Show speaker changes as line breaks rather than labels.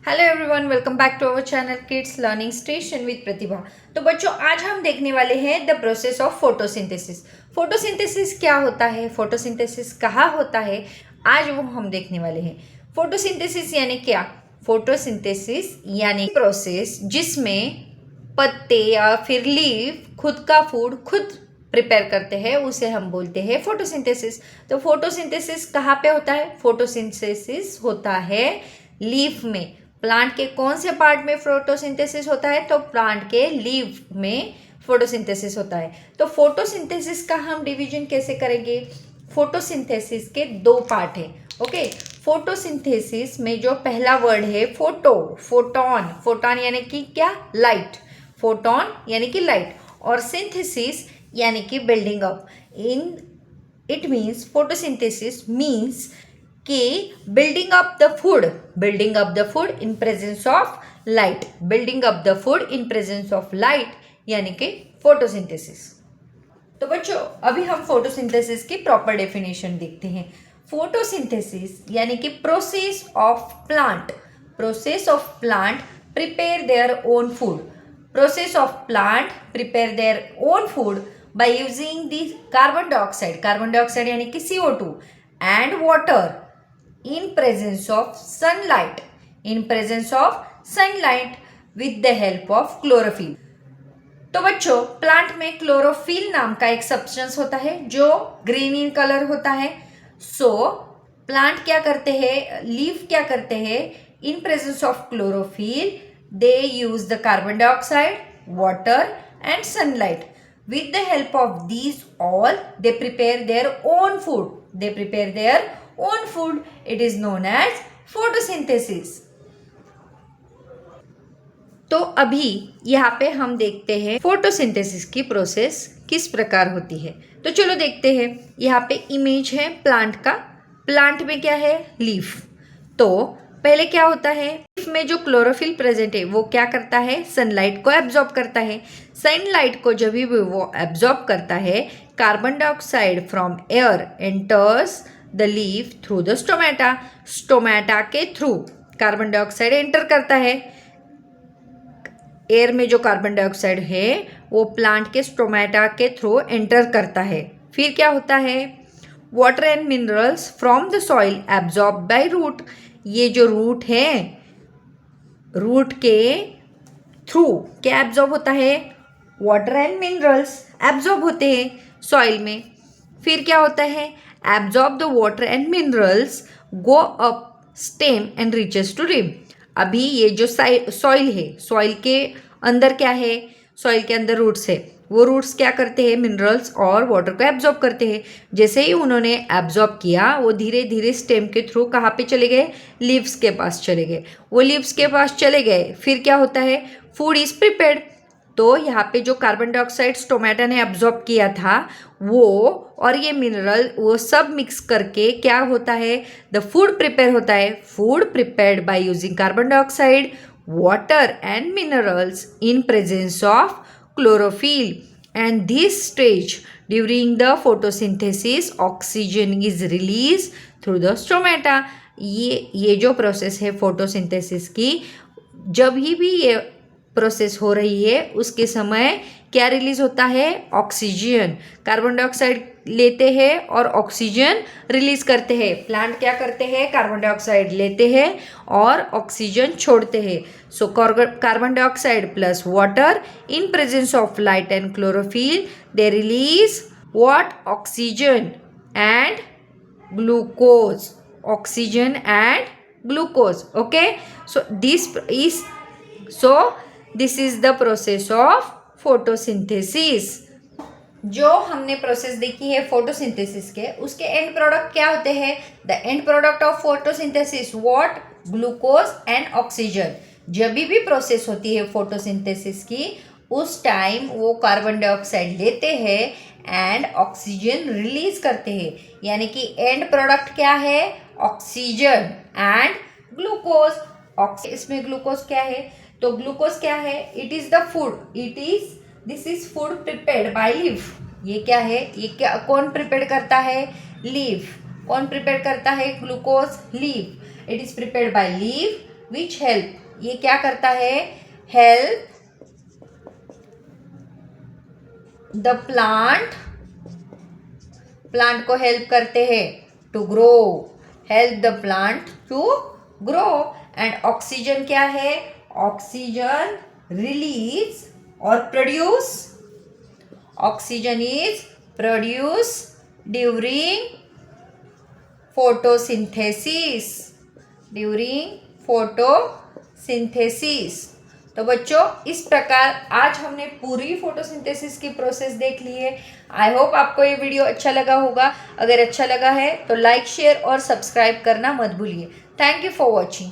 Hello everyone, welcome back to our channel kids learning station with Pratibha. तो बच्चों, आज हम देखने वाले हैं the process of photosynthesis. Photosynthesis क्या होता है, फोटोसिंथेसिस कहाँ होता है, आज वो हम देखने वाले हैं। फोटोसिंथेसिस यानी क्या? फोटोसिंथेसिस यानी प्रोसेस जिसमें पत्ते या फिर लीफ खुद का फूड खुद प्रिपेयर करते हैं, उसे हम बोलते हैं फोटोसिंथेसिस। तो फोटोसिंथेसिस कहाँ पे होता है? फोटोसिंथेसिस होता है लीफ में। प्लांट के कौन से पार्ट में फोटोसिंथेसिस होता है? तो प्लांट के लीफ में फोटोसिंथेसिस होता है। तो फोटोसिंथेसिस का हम डिवीजन कैसे करेंगे? फोटोसिंथेसिस के दो पार्ट हैं। ओके, फोटोसिंथेसिस में जो पहला वर्ड है फोटोन। फोटोन यानी कि क्या? लाइट। फोटोन यानी कि लाइट, और सिंथेसिस यानी कि building up. In it means photosynthesis means कि building up the food in presence of light. Building up the food in presence of light यानी कि फोटोसिंथेसिस। तो बच्चों, अभी हम फोटोसिंथेसिस की प्रॉपर डेफिनेशन देखते हैं। फोटोसिंथेसिस यानी कि process of plant prepare their own food. Process of plant prepare their own food by using the carbon dioxide यानी कि CO2 and water in presence of sunlight with the help of chlorophyll। तो बच्चों, plant में chlorophyll नाम का एक substance होता है जो ग्रीन इन कलर होता है। प्लांट क्या करते हैं, लीफ क्या करते हैं? इन presence of chlorophyll they use the carbon dioxide, water and sunlight. With the help of these all, they prepare their own food. It is known as photosynthesis। तो अभी यहाँ पे हम देखते हैं फोटोसिंथेसिस की प्रोसेस किस प्रकार होती है। तो चलो देखते हैं। यहाँ पे इमेज है प्लांट का। प्लांट में क्या है? लीफ। तो पहले क्या होता है? लीफ में जो क्लोरोफिल प्रेजेंट है वो क्या करता है? सनलाइट को एब्जॉर्ब करता है। सनलाइट को जब भी वो एब्जॉर्ब करता है, carbon dioxide from air enters the leaf through the stomata के थ्रू कार्बन डाइऑक्साइड एंटर करता है। एयर में जो कार्बन डाइऑक्साइड है वो प्लांट के स्टोमेटा के थ्रू एंटर करता है। फिर क्या होता है? Water and minerals from the soil absorb by root. ये जो रूट है, रूट के थ्रू क्या एब्जॉर्ब होता है? वाटर एंड मिनरल्स एब्जॉर्ब होते हैं सॉइल में। फिर क्या होता है? Absorb the water and minerals go up stem and reaches to rim. अभी ये जो सॉइल है, सॉइल के अंदर क्या है? सॉइल के अंदर रूट्स है। वो रूट्स क्या करते हैं? मिनरल्स और वाटर को एब्जॉर्ब करते हैं। जैसे ही उन्होंने एब्जॉर्ब किया, वो धीरे धीरे स्टेम के थ्रू कहाँ पे चले गए? लीव्स के पास चले गए। वो लीव्स के पास चले गए, फिर क्या होता है? Food is prepared. तो यहाँ पे जो कार्बन डाइऑक्साइड स्टोमेटा ने एब्जॉर्ब किया था वो और ये मिनरल, वो सब मिक्स करके क्या होता है? द फूड प्रिपेयर होता है। Food prepared by using carbon dioxide, water and minerals in presence of chlorophyll, and this stage during the photosynthesis oxygen is released through the stomata। ये जो प्रोसेस है फोटोसिंथेसिस की, जब ही भी ये प्रोसेस हो रही है उसके समय क्या रिलीज होता है? ऑक्सीजन। कार्बन डाइऑक्साइड लेते हैं और ऑक्सीजन रिलीज करते हैं। प्लांट क्या करते हैं? कार्बन डाइऑक्साइड लेते हैं और ऑक्सीजन छोड़ते हैं। So carbon dioxide plus water in presence of light and chlorophyll they release what? Oxygen and glucose. Oxygen and glucose. Okay, this is the process of photosynthesis. जो हमने प्रोसेस देखी है photosynthesis के, उसके एंड प्रोडक्ट क्या होते हैं? The end product of photosynthesis what? Glucose and oxygen. जब भी प्रोसेस होती है फोटोसिंथेसिस की, उस टाइम वो कार्बन डाइऑक्साइड लेते हैं एंड ऑक्सीजन रिलीज करते हैं। यानी कि एंड प्रोडक्ट क्या है? Oxygen and glucose. इसमें ग्लूकोज क्या है? तो ग्लूकोज क्या है? It is the food, this is food prepared by leaf. ये क्या है? ये क्या, कौन प्रिपेयर करता है? लीफ। कौन प्रिपेयर करता है glucose? Leaf. It is prepared by leaf which help, ये क्या करता है, हेल्प द प्लांट, प्लांट को हेल्प करते हैं to grow, help the plant to grow. And oxygen क्या है, ऑक्सीजन रिलीज और produce, oxygen is produce during photosynthesis, during photosynthesis. तो बच्चों इस प्रकार आज हमने पूरी फोटोसिंथेसिस की प्रोसेस देख ली है। आई होप आपको ये वीडियो अच्छा लगा होगा। अगर अच्छा लगा है तो लाइक शेयर और सब्सक्राइब करना मत भूलिए। Thank you for watching.